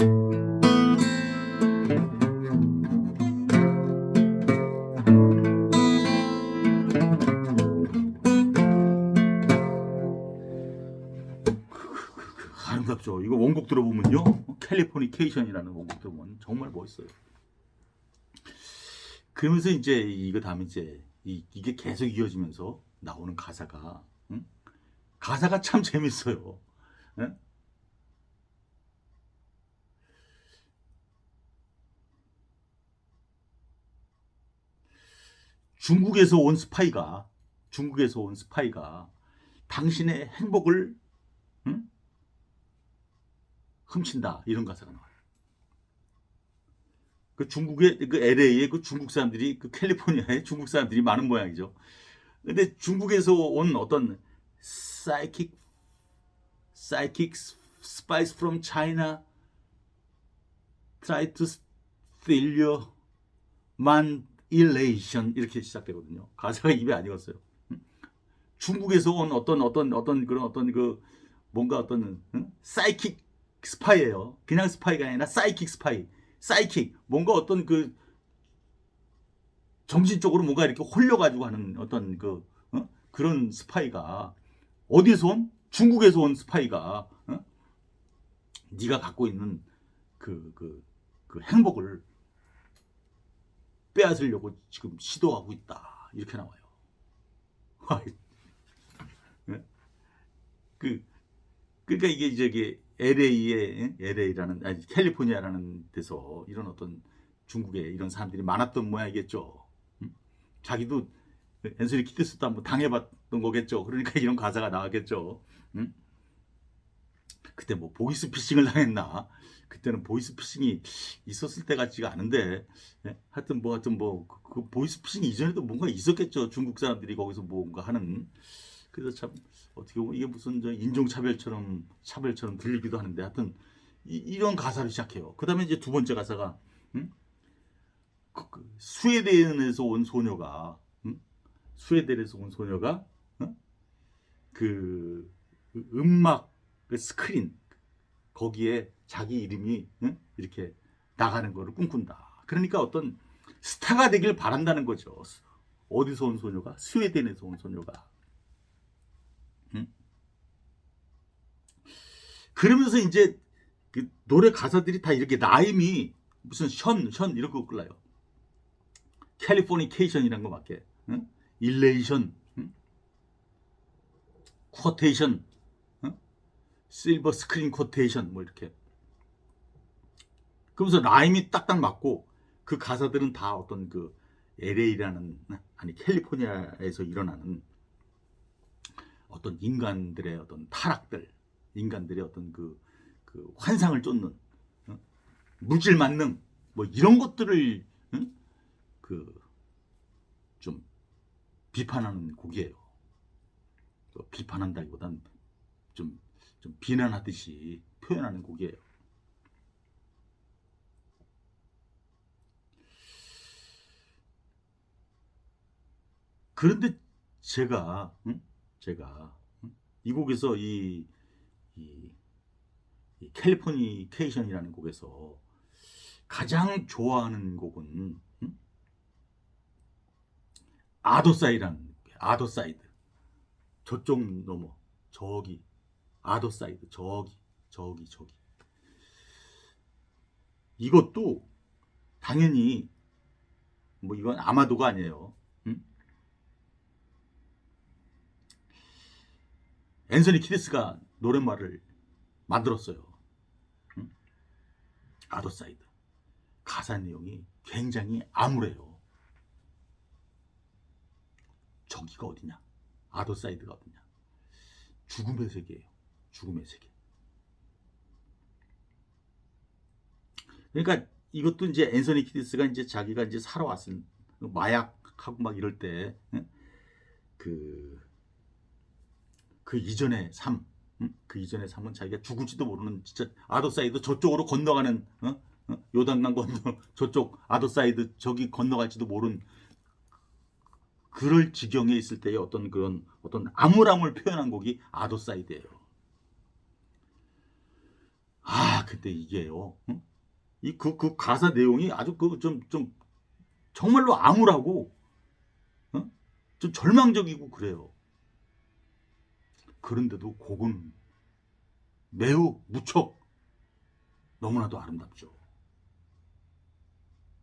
Speaker 1: 아름답죠. 이거 원곡 들어보면요, 캘리포니케이션이라는 원곡 들어보면 정말 멋있어요. 그러면서 이제 이거 다음에 이제 이게 계속 이어지면서 나오는 가사가 가사가 참 재밌어요. 응? 중국에서 온 스파이가 당신의 행복을 훔친다, 이런 가사가 나와요. 그 중국의 그 LA에 그 중국 사람들이, 그 캘리포니아에 중국 사람들이 많은 모양이죠. 근데 중국에서 온 어떤 psychic spies from China try to steal your man elation, 이렇게 시작되거든요. 가사가 입에 안 익었어요. 중국에서 온 어떤 그 뭔가 어떤 사이킥 스파이예요. 그냥 스파이가 아니라 사이킥 스파이. 사이킥, 뭔가 어떤 그 정신적으로 뭔가 이렇게 홀려가지고 하는 어떤 그런 스파이가, 어디서 온? 중국에서 온 스파이가 네가 갖고 있는 그 행복을 빼앗으려고 지금 시도하고 있다, 이렇게 나와요. 그러니까 이게 저기 LA라는, 아니 캘리포니아라는 데서 이런 어떤 중국에 이런 사람들이 많았던 모양이겠죠. 자기도 앤서니 키드스도 한번 당해봤던 거겠죠. 그러니까 이런 가사가 나왔겠죠. 그때 뭐 보이스피싱을 당했나? 그때는 보이스피싱이 있었을 때 같지가 않은데, 하여튼 그 보이스피싱 이전에도 뭔가 있었겠죠. 중국 사람들이 거기서 뭔가 하는. 그래서 참 어떻게 보면 이게 무슨 저 인종차별처럼 들리기도 하는데, 하여튼 이런 가사를 시작해요. 그 다음에 이제 두 번째 가사가 스웨덴에서 온 소녀가 그 음악 그 스크린 거기에 자기 이름이 이렇게 나가는 거를 꿈꾼다. 그러니까 어떤 스타가 되길 바란다는 거죠. 어디서 온 소녀가? 스웨덴에서 온 소녀가. 그러면서 이제 그 노래 가사들이 다 이렇게 라임이 무슨 션 이런 거 끌라요. 캘리포니케이션이란 거 맞게, 일레이션, 쿼테이션, 실버 스크린 쿼테이션, 뭐 이렇게. 그러면서 라임이 딱딱 맞고, 그 가사들은 다 어떤 그 LA라는, 아니 캘리포니아에서 일어나는 어떤 인간들의 어떤 타락들, 인간들의 어떤 그 환상을 쫓는 물질 만능, 뭐 이런 것들을 좀 비판하는 곡이에요. 비판한다기보단 좀 비난하듯이 표현하는 곡이에요. 그런데 제가 이 곡에서 이 캘리포니케이션이라는 곡에서 가장 좋아하는 곡은 아더사이드. 저쪽 넘어, 저기 아더사이드, 저기. 이것도 당연히 뭐 이건 아마도가 아니에요. 앤서니 키드스가 노랫말을 만들었어요. 응? 아더사이드. 가사 내용이 굉장히 암울해요. 저기가 어디냐? 아더사이드가 어디냐? 죽음의 세계예요. 죽음의 세계. 그러니까 이것도 이제 앤서니 키디스가 이제 자기가 이제 살아왔은 마약하고 막 이럴 때 그 이전의 삶, 그 이전의 삶은 자기가 죽을지도 모르는 진짜 아더사이드 저쪽으로 건너가는 요단강 건너 저쪽 아더사이드 저기 건너갈지도 모르는 그럴 지경에 있을 때의 어떤 그런 어떤 암울함을 표현한 곡이 아더사이드예요. 아 근데 이게요, 그 가사 내용이 아주 좀 정말로 암울하고 좀 절망적이고 그래요. 그런데도 곡은 매우 무척 너무나도 아름답죠.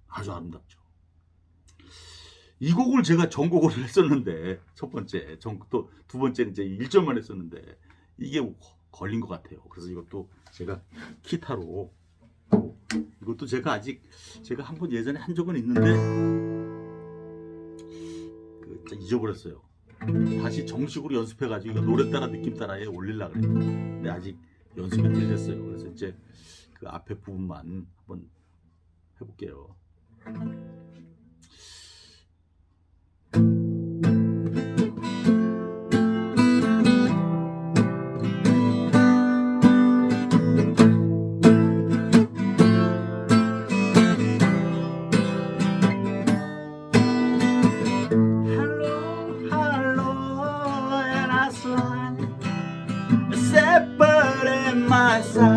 Speaker 1: 아주 아름답죠. 이 곡을 제가 전곡을 했었는데 첫 번째, 또 두 번째는 이제 1절만 했었는데 이게 걸린 것 같아요. 그래서 이것도 제가 기타로 이것도 제가 아직 제가 한번 예전에 한 적은 있는데 잊어버렸어요. 다시 정식으로 연습해가지고 노래 따라 느낌 따라에 올리려고 그랬는데 근데 아직 연습이 덜 됐어요. 그래서 이제 그 앞에 부분만 한번 해볼게요. My side,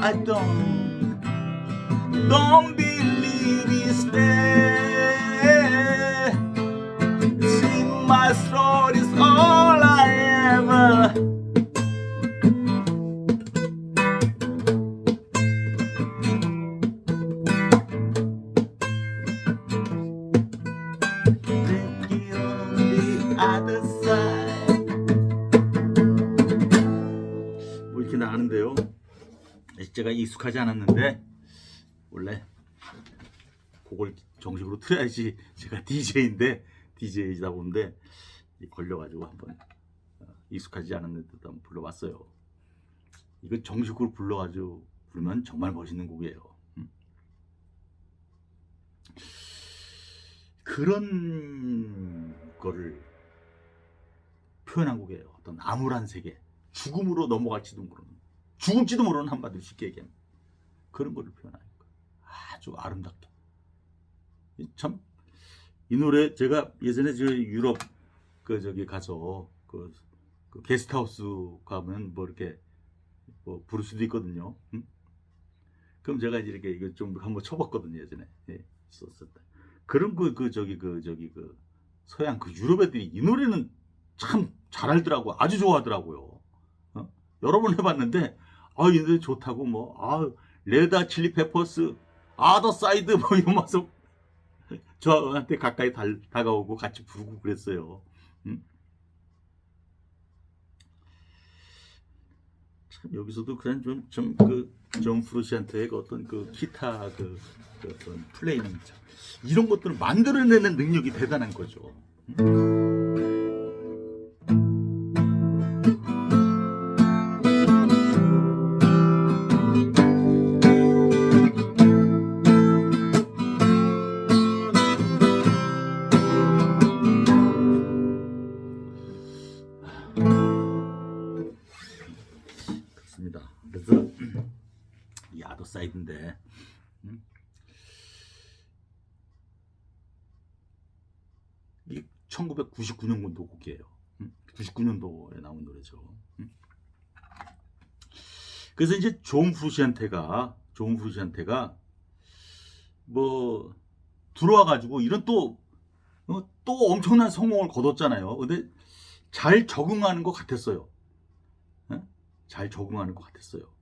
Speaker 1: I don't believe it's there. See, my throat is all I ever. Thinking on the other side. 이렇게 나가는데요. 제가 익숙하지 않았는데 원래 곡을 정식으로 틀어야지 제가 DJ인데 DJ이다 보는데 걸려가지고 한번 익숙하지 않았는데 한번 불러봤어요. 이거 정식으로 불러가지고 부르면 정말 멋있는 곡이에요. 그런 거를 표현한 곡이에요. 어떤 암울한 세계. 죽음으로 넘어갈지도 모르는, 죽을지도 모르는 한마디로 쉽게 얘기하면 그런 거를 표현하니까 아주 아름답게. 참 이 노래 제가 예전에 저 유럽 저기 가서 그 게스트하우스 가면 뭐 이렇게 뭐 부를 수도 있거든요. 그럼 제가 이렇게 이거 좀 한번 쳐봤거든요 예전에. 예, 썼었다. 그런 저기 서양 유럽 애들이 이 노래는 참 잘 알더라고. 아주 좋아하더라고요. 여러 번 해봤는데 이 노래 좋다고 레드 칠리 페퍼스 아더사이드 뭐 이러면서 저한테 가까이 다가오고 같이 부르고 그랬어요. 참 여기서도 그냥 좀 존 프루시안트의 어떤 기타 어떤 플레이는 이런 것들을 만들어내는 능력이 대단한 거죠. 그래서 이 아더사이드인데 이 1999년도 곡이에요. 99년도에 나온 노래죠. 그래서 이제 존 프루시안테가 뭐 들어와가지고 이런 또 엄청난 성공을 거뒀잖아요. 근데 잘 적응하는 것 같았어요. 잘 적응하는 것 같았어요.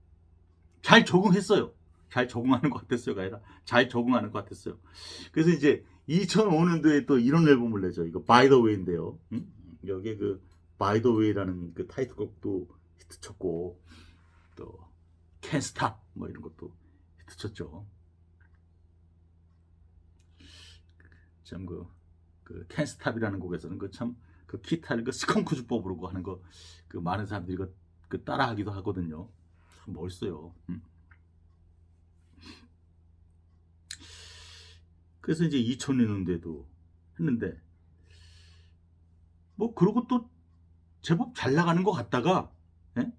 Speaker 1: 잘 적응했어요. 잘 적응하는 것 같았어요가 아니라 잘 적응하는 것 같았어요. 그래서 이제 2005년도에 또 이런 앨범을 내죠. 이거 By the Way인데요. 여기에 By the Way라는 타이틀곡도 히트쳤고 또 캔스탑 뭐 이런 것도 히트쳤죠. 참 그 캔스탑이라는 곡에서는 그 참 그 기타를 그 스컹크 주법으로 하는 거 그 많은 사람들이 그 따라하기도 하거든요. 참 멋있어요. 그래서 이제 2000년대도 했는데 뭐 그러고 또 제법 잘 나가는 것 같다가 예?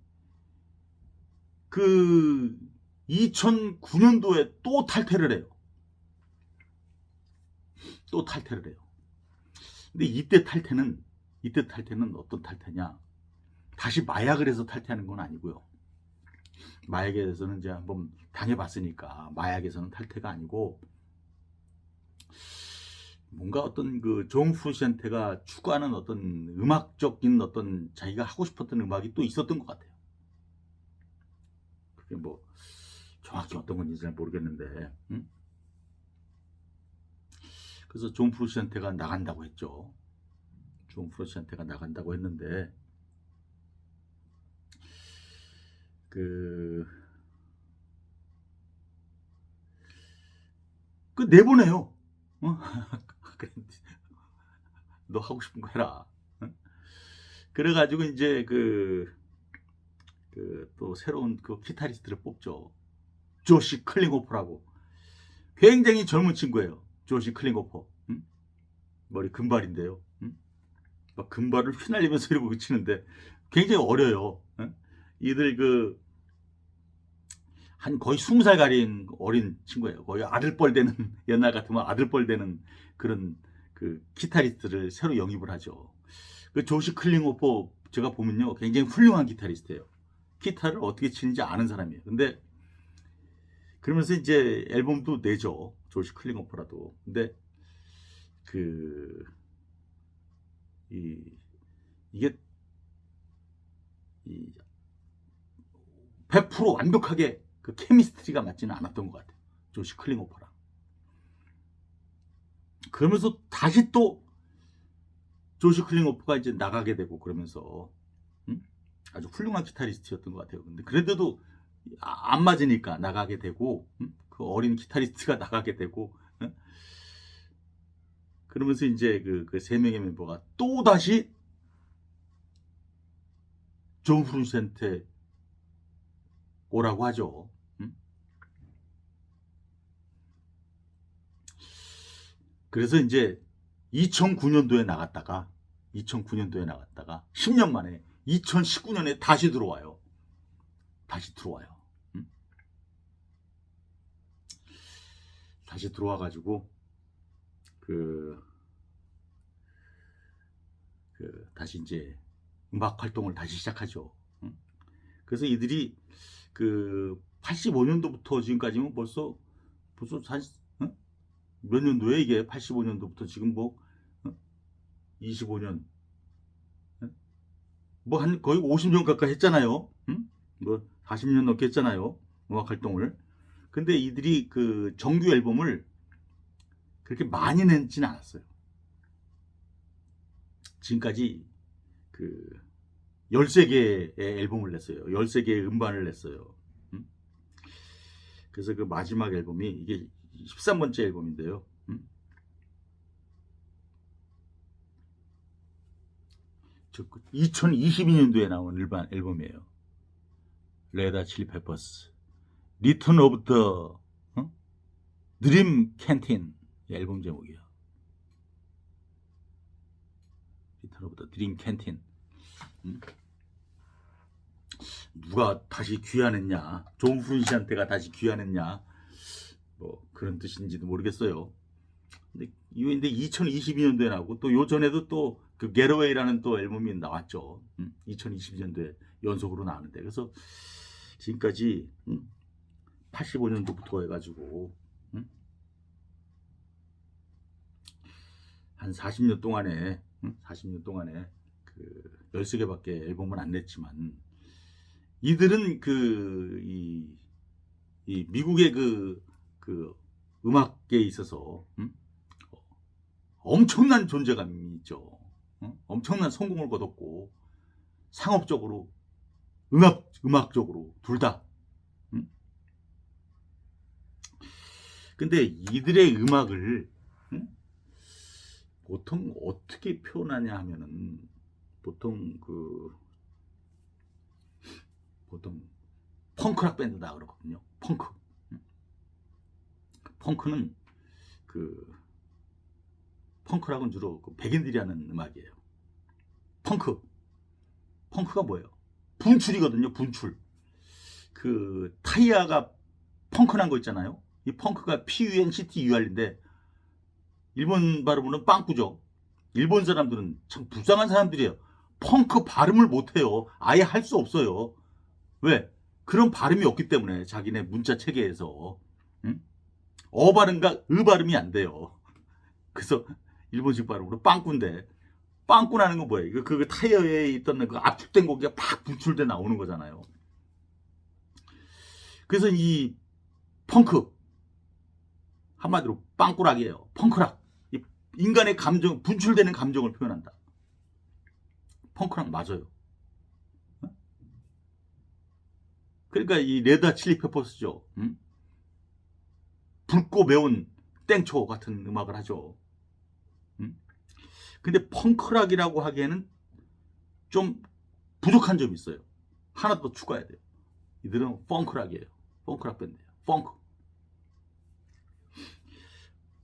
Speaker 1: 그 2009년도에 또 탈퇴를 해요. 또 탈퇴를 해요. 근데 이때 탈퇴는 어떤 탈퇴냐? 다시 마약을 해서 탈퇴하는 건 아니고요. 마약에 대해서는 이제 한번 당해봤으니까 마약에서는 탈퇴가 아니고 뭔가 어떤 그 존 프루시안테가 추구하는 어떤 음악적인 어떤 자기가 하고 싶었던 음악이 또 있었던 것 같아요. 그게 뭐 정확히 어떤 건지 잘 모르겠는데, 그래서 존 프루시안테가 나간다고 했죠. 존 프루시안테가 나간다고 했는데 그 내보내요. 어? 너 하고 싶은 거 해라. 그래가지고 이제 또 새로운 그 기타리스트를 뽑죠. 조시 클링호퍼라고. 굉장히 젊은 친구예요. 조시 클링호퍼. 머리 금발인데요. 막 금발을 휘날리면서 이러고 치는데 굉장히 어려요. 이들 한 거의 20살 가린 어린 친구예요. 거의 아들뻘 되는 옛날 같으면 아들뻘 되는 그런 그 기타리스트를 새로 영입을 하죠. 그 조시 클링호퍼 제가 보면요, 굉장히 훌륭한 기타리스트예요. 기타를 어떻게 치는지 아는 사람이에요. 근데 그러면서 이제 앨범도 내죠. 조시 클링호퍼라도. 근데 이게 100% 완벽하게 그 케미스트리가 맞지는 않았던 것 같아요. 조시 클링호퍼랑. 그러면서 다시 또 조시 클링호퍼가 이제 나가게 되고 그러면서 아주 훌륭한 기타리스트였던 것 같아요. 근데 그래도 안 맞으니까 나가게 되고 그 어린 기타리스트가 나가게 되고 그러면서 이제 그 세 명의 멤버가 또 다시 존 프루시한테 오라고 하죠. 그래서 이제 2009년도에 나갔다가 10년 만에 2019년에 다시 들어와요. 다시 들어와가지고 다시 이제 음악 활동을 다시 시작하죠. 그래서 이들이 85년도부터 지금까지는 벌써 몇 년도에 이게 85년도부터 지금 뭐 25년 뭐 한 거의 50년 가까이 했잖아요. 뭐 40년 넘게 했잖아요. 음악 활동을. 근데 이들이 그 정규 앨범을 그렇게 많이 내지는 않았어요. 지금까지 13개의 앨범을 냈어요. 13개의 음반을 냈어요. 그래서 그 마지막 앨범이 이게 13번째 앨범인데요. 2022년도에 나온 일반 앨범이에요. 레드 칠리 페퍼스 리턴 오브 더 드림 캔틴 앨범 제목이에요. 리턴 오브 더 드림 캔틴. 누가 다시 귀환했냐? 존 프루시안테가 다시 귀환했냐? 뭐 그런 뜻인지도 모르겠어요. 근데 2022년도에 나오고 또 요 전에도 또 그 게러웨이라는 또 앨범이 나왔죠. 2022년도에 연속으로 나왔는데 그래서 지금까지 85년도부터 해가지고 한 40년 동안에 13개밖에 앨범은 안 냈지만 이들은 이 미국의 그 음악계에 있어서 엄청난 존재감이 있죠. 엄청난 성공을 거뒀고 상업적으로 음악적으로 둘 다. 근데 이들의 음악을 보통 어떻게 표현하냐 하면은 보통 펑크락 밴드다 그러거든요. 펑크는 펑크락은 주로 백인들이 하는 음악이에요. 펑크가 뭐예요? 분출이거든요. 분출. 타이야가 펑크난 거 있잖아요. 이 펑크가 PUNCTUR인데 일본 발음으로는 빵꾸죠. 일본 사람들은 참 불쌍한 사람들이에요. 펑크 발음을 못해요. 아예 할 수 없어요. 왜? 그런 발음이 없기 때문에 자기네 문자 체계에서 어 발음과 으 발음이 안 돼요. 그래서 일본식 발음으로 빵꾸인데 빵꾸나는 건 뭐예요? 그 타이어에 있던 그 압축된 고기가 팍 분출돼 나오는 거잖아요. 그래서 이 펑크 한마디로 빵꾸락이에요. 펑크락. 인간의 감정, 분출되는 감정을 표현한다. 펑크락 맞아요. 그러니까 이 레드 칠리 페퍼스죠. 붉고 매운 땡초 같은 음악을 하죠. 근데 펑크락이라고 하기에는 좀 부족한 점이 있어요. 하나 더 추가해야 돼요. 이들은 펑크락이에요. 펑크락 밴드예요.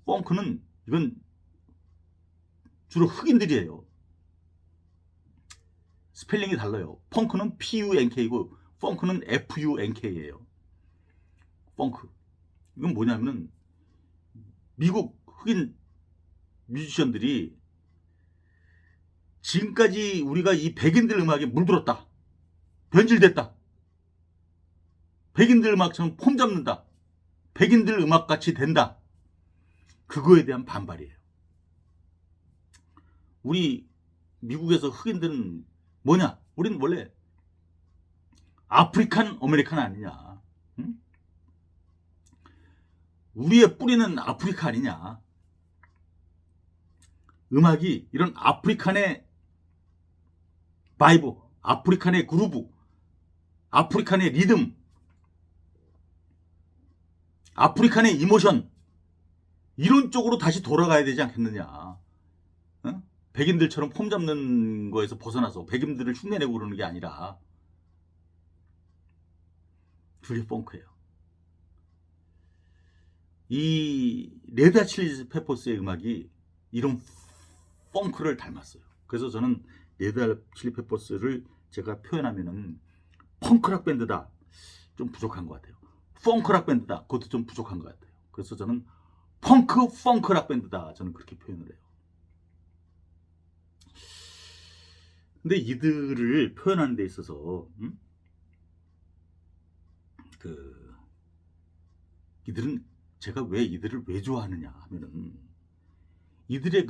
Speaker 1: 펑크는 이건 주로 흑인들이에요. 스펠링이 달라요. 펑크는 PUNK고 펑크는 FUNK예요. 펑크. 이건 뭐냐면은 미국 흑인 뮤지션들이 지금까지 우리가 이 백인들 음악에 물들었다. 변질됐다. 백인들 음악처럼 폼 잡는다. 백인들 음악같이 된다. 그거에 대한 반발이에요. 우리 미국에서 흑인들은 뭐냐? 우리는 원래 아프리칸 아메리칸 아니냐? 응? 우리의 뿌리는 아프리카 아니냐? 음악이 이런 아프리칸의 바이브, 아프리칸의 그루브, 아프리칸의 리듬, 아프리칸의 이모션 이런 쪽으로 다시 돌아가야 되지 않겠느냐? 응? 백인들처럼 폼 잡는 거에서 벗어나서 백인들을 흉내내고 그러는 게 아니라 그게 펑크예요. 이 레드 칠리 페퍼스의 음악이 이런 펑크를 닮았어요. 그래서 저는 레드 칠리 페퍼스를 제가 표현하면은 펑크락 밴드다. 좀 부족한 것 같아요. 펑크락 밴드다. 그것도 좀 부족한 것 같아요. 그래서 저는 펑크락 밴드다. 저는 그렇게 표현을 해요. 근데 이들을 표현하는 데 있어서 이들은 제가 왜 이들을 왜 좋아하느냐 하면은 이들의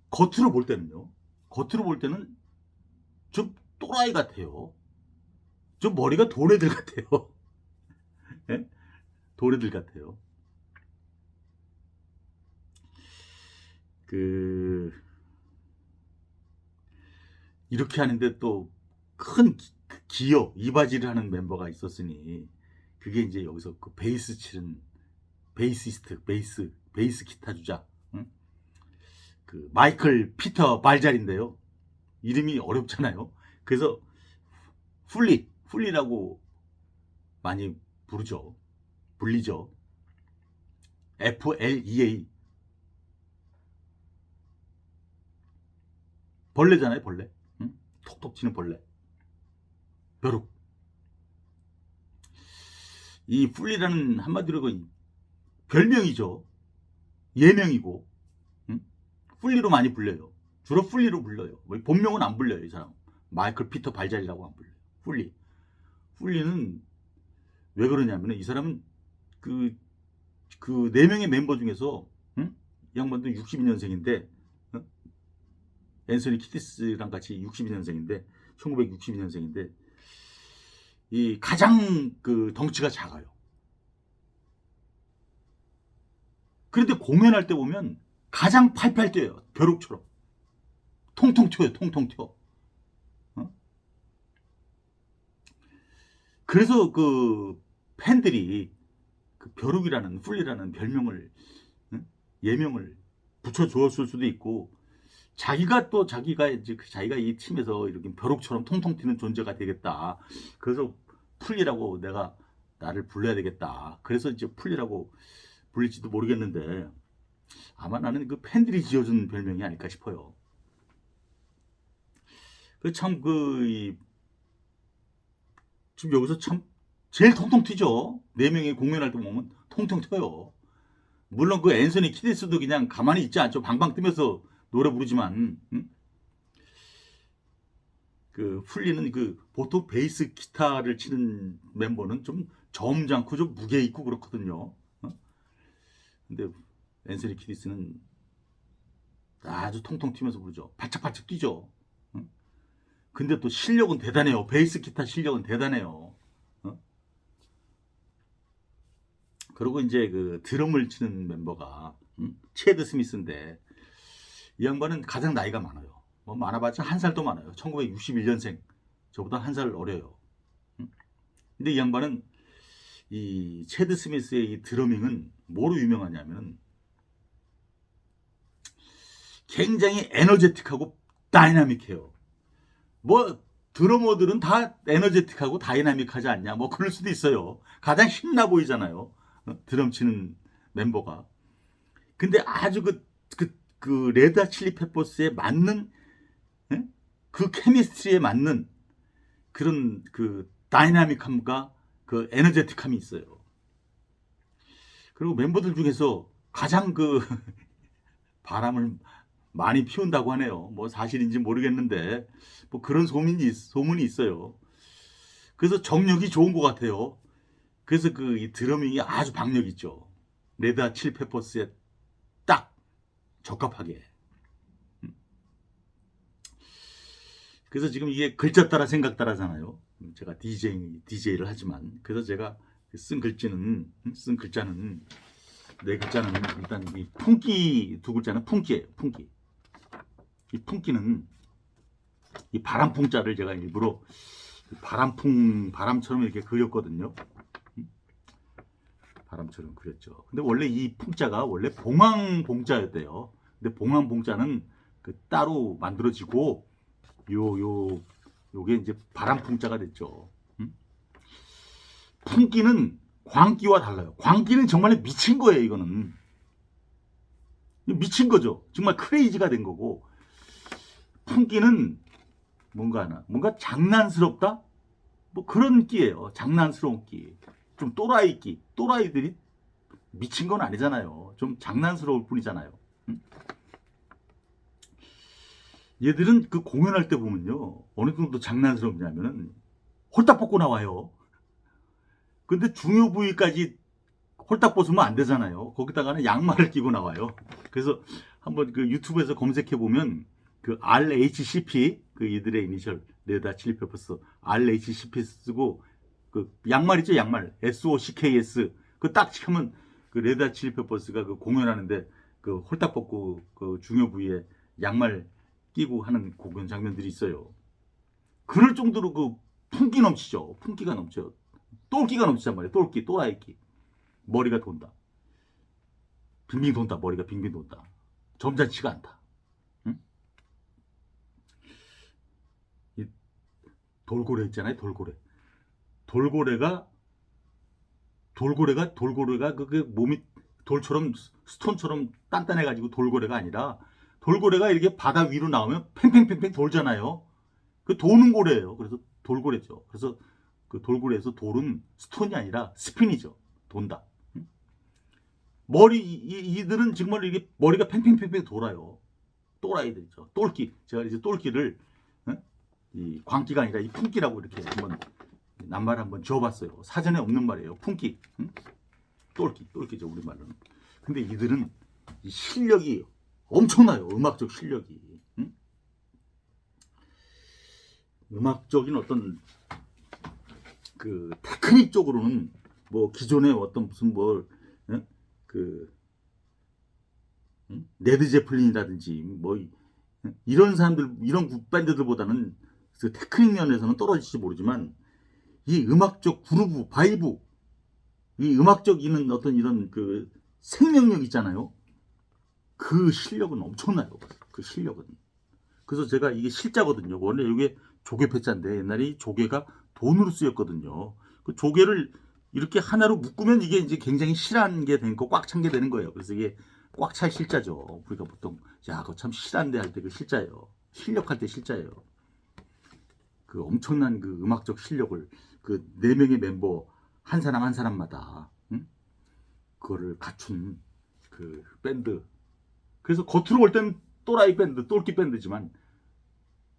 Speaker 1: 겉으로 볼 때는요. 겉으로 볼 때는 좀 또라이 같아요. 좀 머리가 도래들 같아요. 네? 도래들 같아요. 이렇게 하는데 또 큰 기어 이바지를 하는 멤버가 있었으니 그게 이제 여기서 베이스 치는 베이시스트 베이스 기타 주자 응? 마이클 피터 발잘인데요. 이름이 어렵잖아요. 그래서 풀리라고 많이 불리죠. FLEA 벌레잖아요. 벌레. 응? 톡톡 치는 벌레. 벼룩. 이 풀리라는 한마디로 별명이죠. 예명이고 풀리로 많이 불려요. 주로 풀리로 불려요. 본명은 안 불려요. 이 사람. 마이클 피터 발잘이라고 안 불려요. 풀리는 왜 그러냐면 이 사람은 그 4명의 멤버 중에서 이 양반도 62년생인데 앤서니 키티스랑 같이 62년생인데 1962년생인데 이 가장 덩치가 작아요. 그런데 공연할 때 보면 가장 팔팔 뛰어요. 벼룩처럼. 통통 튀어요. 통통 튀어. 그래서 그 팬들이 그 벼룩이라는 풀리라는 별명을, 응? 예명을 붙여주었을 수도 있고, 자기가 이제 자기가 이 팀에서 이렇게 벼룩처럼 통통 튀는 존재가 되겠다. 그래서 풀리라고 내가 나를 불러야 되겠다. 그래서 이제 풀리라고 불릴지도 모르겠는데, 아마 나는 그 팬들이 지어준 별명이 아닐까 싶어요. 그 참, 지금 여기서 참 제일 통통 튀죠. 네 명이 공연할 때 보면 통통 튀어요. 물론 그 앤서니 키디스도 그냥 가만히 있지 않죠. 방방 뜨면서 노래 부르지만, 응? 그 풀리는 그 보통 베이스 기타를 치는 멤버는 좀 점잖고 좀 무게 있고 그렇거든요. 어? 근데 앤서니 키디스는 아주 통통 튀면서 부르죠. 바짝바짝 뛰죠. 응? 근데 또 실력은 대단해요. 베이스 기타 실력은 대단해요. 어? 그리고 이제 그 드럼을 치는 멤버가, 체드 스미스인데, 이 양반은 가장 나이가 많아요. 뭐 많아봤자 한 살도 많아요. 1961년생. 저보다 한 살 어려요. 음. 근데 이 양반은, 이 체드 스미스의 이 드러밍은 뭐로 유명하냐면 굉장히 에너제틱하고 다이나믹해요. 뭐 드러머들은 다 에너제틱하고 다이나믹하지 않냐? 뭐 그럴 수도 있어요. 가장 신나 보이잖아요. 드럼 치는 멤버가. 근데 아주 그 레드 칠리 페퍼스에 맞는, 예? 그 케미스트리에 맞는 그런 그 다이나믹함과 그 에너제틱함이 있어요. 그리고 멤버들 중에서 가장 그 바람을 많이 피운다고 하네요. 뭐 사실인지 모르겠는데 뭐 그런 소문이 있어요. 그래서 정력이 좋은 것 같아요. 그래서 그 이 드러밍이 아주 박력 있죠. 레드 칠리 페퍼스에 딱 적합하게. 그래서 지금 이게 글자 따라 생각 따라잖아요. 제가 DJ를 하지만. 그래서 제가 쓴 글자는, 네 글자는 일단 이 풍기 두 글자는 풍기예요. 풍기. 이 풍기는 이 바람풍자를 제가 일부러 바람처럼 이렇게 그렸거든요. 바람처럼 그렸죠. 근데 원래 이 풍자가 원래 봉황봉자였대요. 근데 봉황봉자는 그 따로 만들어지고 요게 이제 바람풍자가 됐죠. 풍기는 광기와 달라요. 광기는 정말 미친 거예요. 이거는 미친 거죠. 정말 크레이지가 된 거고, 풍기는 뭔가 장난스럽다, 뭐 그런 끼예요. 장난스러운 끼, 좀 또라이 끼. 또라이들이 미친 건 아니잖아요. 좀 장난스러울 뿐이잖아요. 얘들은 그 공연할 때 보면요, 어느 정도 장난스럽냐면은 홀딱 벗고 나와요. 근데 중요 부위까지 홀딱 벗으면 안 되잖아요. 거기다가는 양말을 끼고 나와요. 그래서 한번 그 유튜브에서 검색해 보면 그 RHCP, 그 이들의 이니셜 레드 칠리 페퍼스 RHCP 쓰고, 그 양말 있죠, 양말 SOCKS, 그 딱 치면 그 레드 칠리 페퍼스가 그 공연하는데 그 홀딱 벗고 그 중요 부위에 양말 끼고 하는 공연 장면들이 있어요. 그럴 정도로 그 풍기 넘치죠. 풍기가 넘쳐요. 똘끼가 넘치단 말이에요. 똘끼, 또라이끼. 머리가 돈다. 빙빙 돈다. 머리가 빙빙 돈다. 점잖지가 않다. 응? 이 돌고래 있잖아요. 돌고래. 돌고래가 그게 몸이 돌처럼, 스톤처럼 단단해가지고 돌고래가 아니라, 돌고래가 이렇게 바다 위로 나오면 팽팽팽팽 돌잖아요. 그 도는 고래예요. 그래서 돌고래죠. 그래서 그 돌고래에서 돌은 스톤이 아니라 스핀이죠. 돈다. 이들은 정말 이게 머리가 팽팽팽팽 돌아요. 또라이들이죠. 똘끼. 제가 이제 똘끼를, 이 광기가 아니라 이 풍기라고 이렇게 한번 낱말 한번 지어봤어요. 사전에 없는 말이에요. 풍기. 똘끼죠, 우리말로는. 근데 이들은 이 실력이 엄청나요. 음악적 실력이. 음악적인 어떤 그 테크닉 쪽으로는 뭐 기존의 어떤 무슨 그 레드 제플린이라든지 뭐 이런 사람들, 이런 밴드들보다는 그 테크닉 면에서는 떨어질지 모르지만, 이 음악적 그루브, 바이브, 이 음악적인 어떤 이런 그 생명력 있잖아요. 그 실력은 엄청나요. 그 실력은. 그래서 제가 이게 실자거든요. 원래 이게 조개 패자인데 옛날에 이 조개가 돈으로 쓰였거든요. 그 조개를 이렇게 하나로 묶으면 이게 이제 굉장히 실한 게 된 거, 꽉 찬 게 되는 거예요. 그래서 이게 꽉 찰 실자죠. 우리가 보통 야, 그거 참 실한데 할 때 그 실자예요. 실력할 때 실자예요. 그 엄청난 그 음악적 실력을 그 네 명의 멤버 한 사람 한 사람마다 그거를 갖춘 그 밴드. 그래서 겉으로 볼 때는 또라이 밴드, 똘끼 밴드지만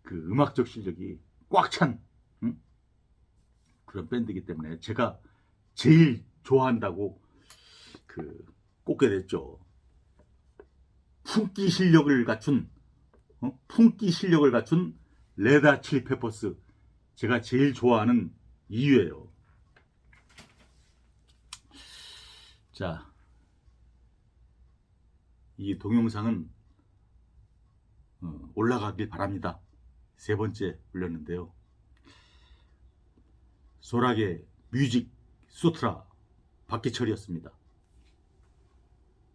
Speaker 1: 그 음악적 실력이 꽉 찬 그런 밴드이기 때문에 제가 제일 좋아한다고 그 꼽게 됐죠. 품기 실력을 갖춘 품기 실력을 갖춘 레다 칠리 페퍼스 제가 제일 좋아하는 이유예요. 자, 이 동영상은 올라가길 바랍니다. 세 번째 올렸는데요. 소락의 뮤직 수트라 박기철이었습니다.